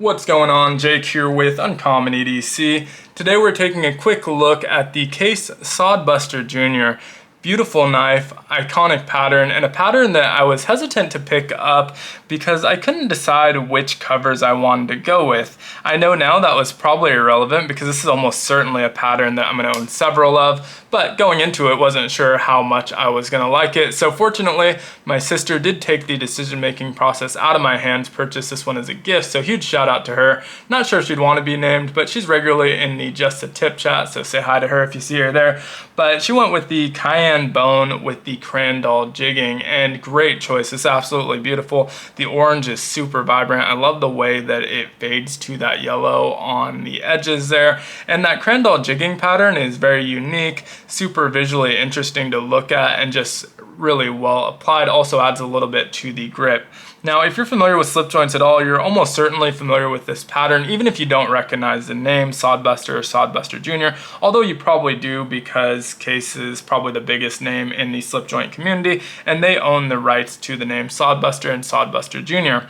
What's going on? Jake here with Uncommon EDC. Today we're taking a quick look at the Case Sodbuster Jr. Beautiful knife, iconic pattern, and a pattern that I was hesitant to pick up because I couldn't decide which covers I wanted to go with. I know now that was probably irrelevant because this is almost certainly a pattern that I'm going to own several of, but going into it wasn't sure how much I was going to like it. So fortunately, my sister did take the decision-making process out of my hands, purchase this one as a gift, so huge shout out to her. Not sure she'd want to be named, but she's regularly in the Just a Tip chat, so say hi to her if you see her there. But she went with the Cayenne Bone with the Crandall Jigging, and great choice. It's absolutely beautiful. The orange is super vibrant. I love the way that it fades to that yellow on the edges there. And that Crandall Jigging pattern is very unique, super visually interesting to look at, and just really well applied. Also adds a little bit to the grip. Now, if you're familiar with slip joints at all, you're almost certainly familiar with this pattern, even if you don't recognize the name Sodbuster or Sodbuster Jr., although you probably do because Case is probably the biggest name in the slip joint community, and they own the rights to the name Sodbuster and Sodbuster Jr.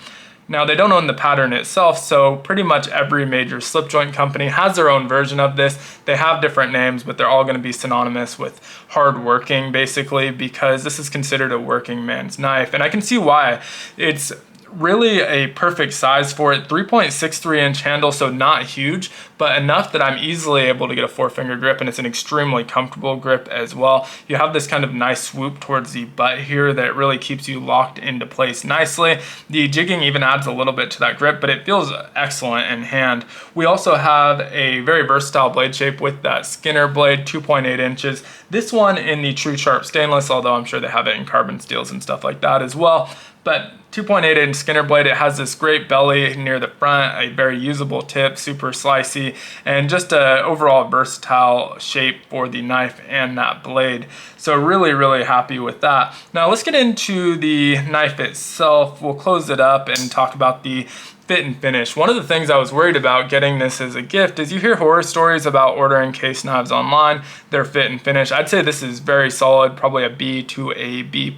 Now, they don't own the pattern itself, so pretty much every major slip joint company has their own version of this. They have different names, but they're all going to be synonymous with hardworking, basically, because this is considered a working man's knife. And I can see why. It's really a perfect size for it. 3.63 inch handle, so not huge, but enough that I'm easily able to get a 4-finger grip, and it's an extremely comfortable grip as well. You have this kind of nice swoop towards the butt here that really keeps you locked into place nicely. The jigging even adds a little bit to that grip, but it feels excellent in hand. We also have a very versatile blade shape with that Skinner blade, 2.8 inches. This one in the true sharp stainless, although I'm sure they have it in carbon steels and stuff like that as well. But 2.8 inch Skinner blade, it has this great belly near the front, a very usable tip, super slicey, and just a overall versatile shape for the knife and that blade. So really, really happy with that. Now let's get into the knife itself. We'll close it up and talk about the fit and finish. One of the things I was worried about getting this as a gift is you hear horror stories about ordering Case knives online, their fit and finish. I'd say this is very solid, probably a B to a B+.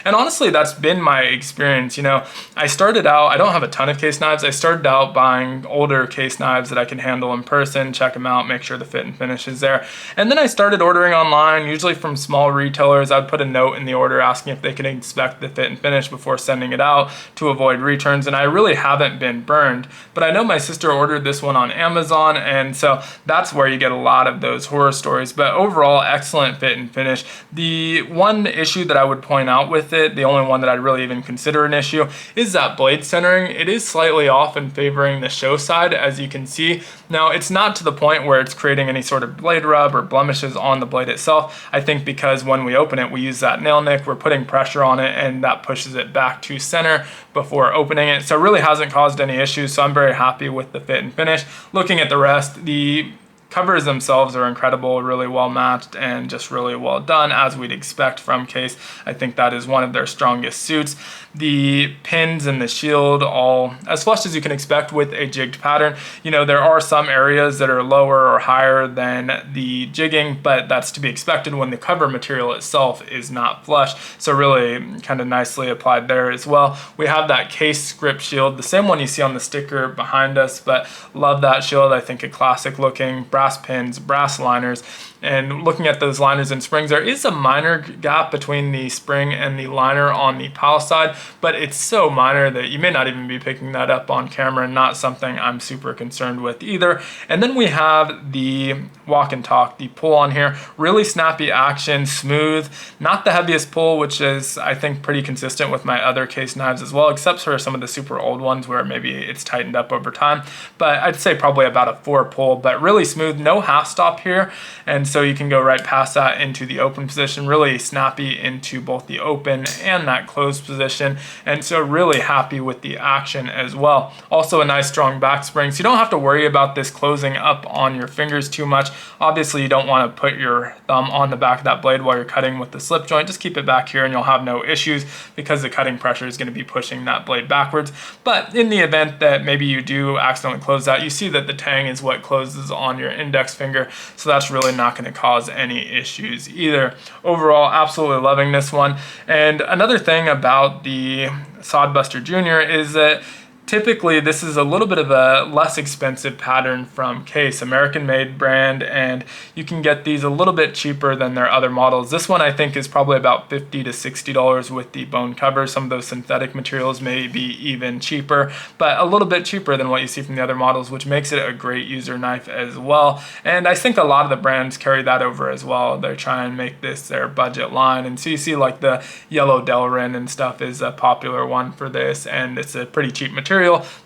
And honestly, that's been my experience. You know, I started out, I don't have a ton of Case knives. I started out buying older Case knives that I can handle in person, check them out, make sure the fit and finish is there. And then I started ordering online, usually from small retailers. I'd put a note in the order asking if they could inspect the fit and finish before sending it out to avoid returns. And I really haven't been burned, but I know my sister ordered this one on Amazon, and so that's where you get a lot of those horror stories. But overall, excellent fit and finish. The one issue that I would point out with it, the only one that I'd really even consider an issue, is that blade centering. It is slightly off and favoring the show side, as you can see. Now, it's not to the point where it's creating any sort of blade rub or blemishes on the blade itself. I think because when we open it, we use that nail nick, we're putting pressure on it, and that pushes it back to center before opening it. So it really hasn't caused any issues, so I'm very happy with the fit and finish. Looking at the rest, the covers themselves are incredible, really well matched, and just really well done, as we'd expect from Case. I think that is one of their strongest suits. The pins and the shield, all as flush as you can expect with a jigged pattern. You know, there are some areas that are lower or higher than the jigging, but that's to be expected when the cover material itself is not flush. So really kind of nicely applied there as well. We have that Case script shield, the same one you see on the sticker behind us, but love that shield. I think a classic looking, brass pins, brass liners. And looking at those liners and springs, there is a minor gap between the spring and the liner on the pile side, but it's so minor that you may not even be picking that up on camera, and not something I'm super concerned with either. And then we have the walk and talk, the pull on here, really snappy action, smooth, not the heaviest pull, which is I think pretty consistent with my other Case knives as well, except for some of the super old ones where maybe it's tightened up over time. But I'd say probably about a 4 pull, but really smooth, no half stop here, and so you can go right past that into the open position, really snappy into both the open and that closed position, and so really happy with the action as well. Also a nice strong back spring, so you don't have to worry about this closing up on your fingers too much. Obviously you don't want to put your thumb on the back of that blade while you're cutting with the slip joint. Just keep it back here and you'll have no issues because the cutting pressure is going to be pushing that blade backwards. But in the event that maybe you do accidentally close that, you see that the tang is what closes on your index finger, so that's really not going to cause any issues either. Overall, absolutely loving this one. And another thing about the Sodbuster Jr. is that Typically, this is a little bit of a less expensive pattern from Case, American-made brand, and you can get these a little bit cheaper than their other models. This one I think is probably about $50 to $60 with the bone cover. Some of those synthetic materials may be even cheaper, but a little bit cheaper than what you see from the other models, which makes it a great user knife as well. And I think a lot of the brands carry that over as well. They're trying to make this their budget line, and so you see like the yellow Delrin and stuff is a popular one for this, and it's a pretty cheap material,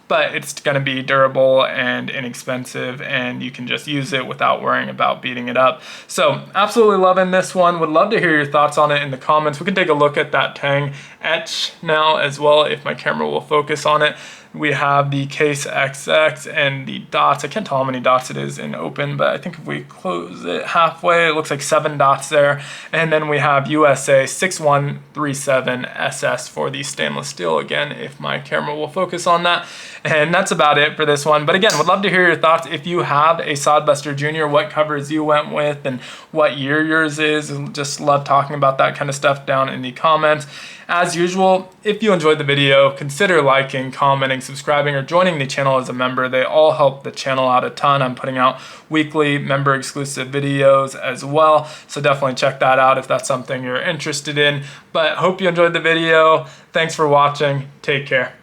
but it's going to be durable and inexpensive, and you can just use it without worrying about beating it up. So absolutely loving this one. Would love to hear your thoughts on it in the comments. We can take a look at that Tang etch now as well if my camera will focus on it. We have the Case XX and the dots. I can't tell how many dots it is in open, but I think if we close it halfway, it looks like 7 dots there. And then we have USA 6137 SS for the stainless steel, again, if my camera will focus on that. And that's about it for this one. But again, would love to hear your thoughts. If you have a Sodbuster Jr., what covers you went with and what year yours is. Just love talking about that kind of stuff down in the comments. As usual, if you enjoyed the video, consider liking, commenting, subscribing, or joining the channel as a member. They all help the channel out a ton. I'm putting out weekly member exclusive videos as well, so definitely check that out if that's something you're interested in. But hope you enjoyed the video. Thanks for watching. Take care.